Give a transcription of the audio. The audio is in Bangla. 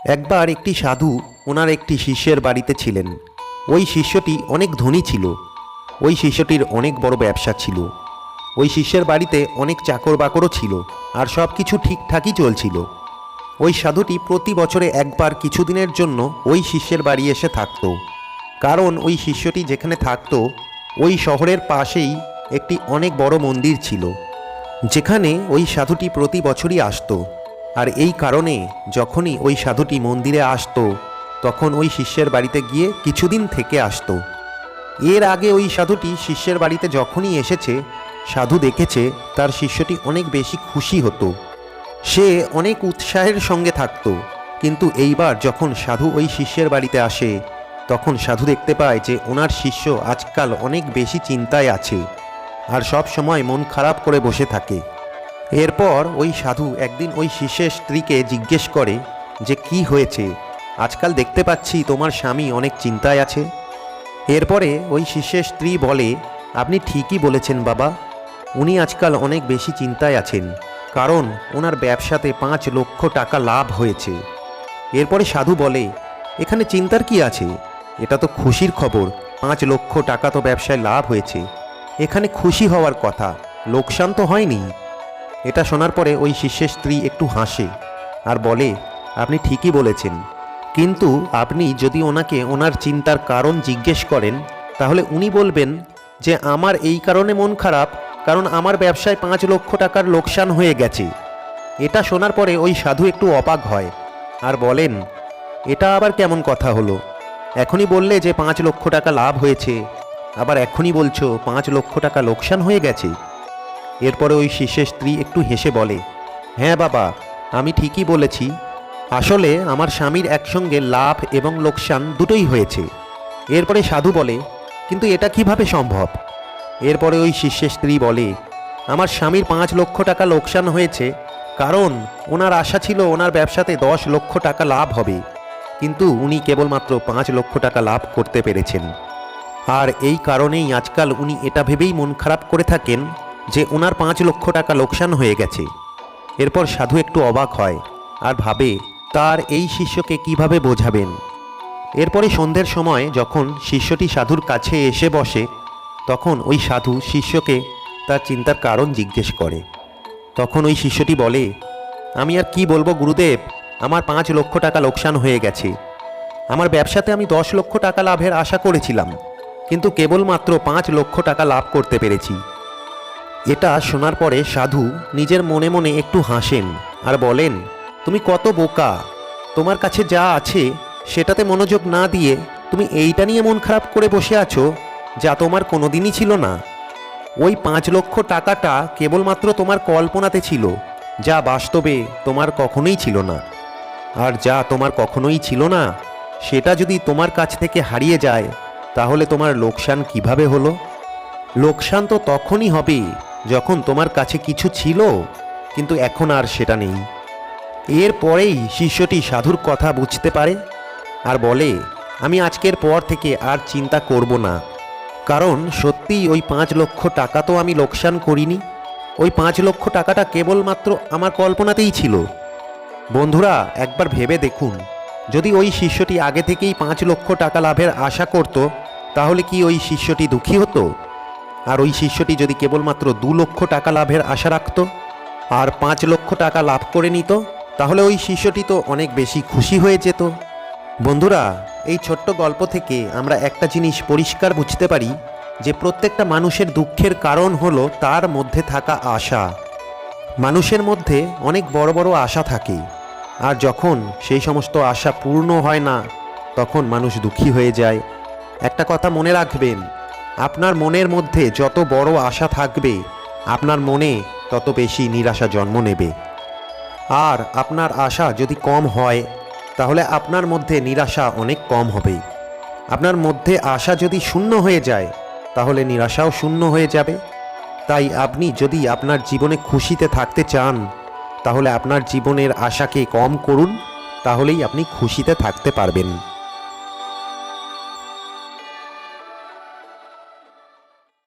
একবার একটি সাধু ওনার একটি শিষ্যের বাড়িতে ছিলেন। ওই শিষ্যটি অনেক ধনী ছিল। ওই শিষ্যটির অনেক বড় ব্যবসা ছিল। ওই শিষ্যের বাড়িতে অনেক চাকর বাকরও ছিল, আর সব কিছু ঠিকঠাকই চলছিল। ওই সাধুটি প্রতি বছরে একবার কিছুদিনের জন্য ওই শিষ্যের বাড়ি এসে থাকত। কারণ ওই শিষ্যটি যেখানে থাকত ওই শহরের পাশেই একটি অনেক বড় মন্দির ছিল, যেখানে ওই সাধুটি প্রতি বছরই আসতো। আর এই কারণে যখনই ওই সাধুটি মন্দিরে আসতো তখন ওই শিষ্যের বাড়িতে গিয়ে কিছুদিন থেকে আসতো। এর আগে ওই সাধুটি শিষ্যের বাড়িতে যখনই এসেছে, সাধু দেখেছে তার শিষ্যটি অনেক বেশি খুশি হতো, সে অনেক উৎসাহের সঙ্গে থাকতো। কিন্তু এইবার যখন সাধু ওই শিষ্যের বাড়িতে আসে তখন সাধু দেখতে পায় যে ওনার শিষ্য আজকাল অনেক বেশি চিন্তায় আছে আর সব সময় মন খারাপ করে বসে থাকে। এরপর ওই সাধু একদিন ওই শিষ্যের স্ত্রীকে জিজ্ঞেস করে যে কি হয়েছে, আজকাল দেখতে পাচ্ছি তোমার স্বামী অনেক চিন্তায় আছে। এরপরে ওই শিষ্যের স্ত্রী বলে, আপনি ঠিকই বলেছেন বাবা, উনি আজকাল অনেক বেশি চিন্তায় আছেন, কারণ ওনার ব্যবসাতে 5 লক্ষ টাকা লাভ হয়েছে। এরপরে সাধু বলে, এখানে চিন্তার কি আছে, এটা তো খুশির খবর। 5 লক্ষ টাকা তো ব্যবসায় লাভ হয়েছে, এখানে খুশি হওয়ার কথা, লোকসান তো হয়নি। এটা শোনার পরে ওই শিষ্যের স্ত্রী একটু হাসে আর বলে, আপনি ঠিকই বলেছেন, কিন্তু আপনি যদি ওনাকে ওনার চিন্তার কারণ জিজ্ঞেস করেন তাহলে উনি বলবেন যে আমার এই কারণে মন খারাপ, কারণ আমার ব্যবসায় 5 লক্ষ টাকার লোকসান হয়ে গেছে। এটা শোনার পরে ওই সাধু একটু অবাক হয় আর বলেন, এটা আবার কেমন কথা হলো, এখনই বললে যে 5 লক্ষ টাকা লাভ হয়েছে, আবার এখনই বলছো 5 লক্ষ টাকা লোকসান হয়ে গেছে। এরপরে ওই শিষ্যের স্ত্রী একটু হেসে বলে, হ্যাঁ বাবা, আমি ঠিকই বলেছি, আসলে আমার স্বামীর একসঙ্গে লাভ এবং লোকসান দুটোই হয়েছে। এরপরে সাধু বলে, কিন্তু এটা কিভাবে সম্ভব? এরপরে ওই শিষ্যের স্ত্রী বলে, আমার স্বামীর 5 লক্ষ টাকা লোকসান হয়েছে কারণ ওনার আশা ছিল ওনার ব্যবসাতে 10 লক্ষ টাকা লাভ হবে, কিন্তু উনি কেবলমাত্র 5 লক্ষ টাকা লাভ করতে পেরেছেন। আর এই কারণেই আজকাল উনি এটা ভেবেই মন খারাপ করে থাকেন যে ওনার 5 লক্ষ টাকা লোকসান হয়ে গেছে। এরপর সাধু একটু অবাক হয় আর ভাবে তার এই শিষ্যকে কিভাবে বোঝাবেন। এরপরে সন্ধ্যের সময় যখন শিষ্যটি সাধুর কাছে এসে বসে তখন ওই সাধু শিষ্যকে তার চিন্তার কারণ জিজ্ঞেস করে। তখন ওই শিষ্যটি বলে, আমি আর কি বলবো গুরুদেব, আমার 5 লক্ষ টাকা লোকসান হয়ে গেছে। আমার ব্যবসাতে আমি 10 লক্ষ টাকা লাভের আশা করেছিলাম, কিন্তু কেবলমাত্র 5 লক্ষ টাকা লাভ করতে পেরেছি। এটা শোনার পরে সাধু নিজের মনে মনে একটু হাসেন আর বলেন, তুমি কত বোকা, তোমার কাছে যা আছে সেটাতে মনোযোগ না দিয়ে তুমি এইটা নিয়ে মন খারাপ করে বসে আছো, যা তোমার কোনোদিনই ছিল না। ওই 5 লক্ষ টাকাটা কেবলমাত্র তোমার কল্পনাতে ছিল, যা বাস্তবে তোমার কখনোই ছিল না। আর যা তোমার কখনোই ছিল না সেটা যদি তোমার কাছ থেকে হারিয়ে যায় তাহলে তোমার লোকসান কিভাবে হলো? লোকসান তো তখনই হবে যখন তোমার কাছে কিছু ছিল কিন্তু এখন আর সেটা নেই। এরপরেই শিষ্যটি সাধুর কথা বুঝতে পারে আর বলে, আমি আজকের পর থেকে আর চিন্তা করব না, কারণ সত্যিই ওই 5 লক্ষ টাকা তো আমি লোকসান করিনি। ওই 5 লক্ষ টাকাটা কেবলমাত্র আমার কল্পনাতেই ছিল। বন্ধুরা, একবার ভেবে দেখুন, যদি ওই শিষ্যটি আগে থেকেই 5 লক্ষ টাকা লাভের আশা করত তাহলে কি ওই শিষ্যটি দুঃখী হতো? আর ওই শিষ্যটি যদি কেবলমাত্র 2 লক্ষ টাকা লাভের আশা রাখত আর 5 লক্ষ টাকা লাভ করে নিত তাহলে ওই শিষ্যটি তো অনেক বেশি খুশি হয়ে যেত। বন্ধুরা, এই ছোট্ট গল্প থেকে আমরা একটা জিনিস পরিষ্কার বুঝতে পারি যে প্রত্যেকটা মানুষের দুঃখের কারণ হলো তার মধ্যে থাকা আশা। মানুষের মধ্যে অনেক বড় বড় আশা থাকে, আর যখন সেই সমস্ত আশা পূর্ণ হয় না তখন মানুষ দুঃখী হয়ে যায়। একটা কথা মনে রাখবেন, আপনার মনের মধ্যে যত বড় আশা থাকবে আপনার মনে তত বেশি নিরাশা জন্ম নেবে। আর আপনার আশা যদি কম হয় তাহলে আপনার মধ্যে নিরাশা অনেক কম হবে। আপনার মধ্যে আশা যদি শূন্য হয়ে যায় তাহলে নিরাশাও শূন্য হয়ে যাবে। তাই আপনি যদি আপনার জীবনে খুশিতে থাকতে চান তাহলে আপনার জীবনের আশাকে কম করুন, তাহলেই আপনি খুশিতে থাকতে পারবেন।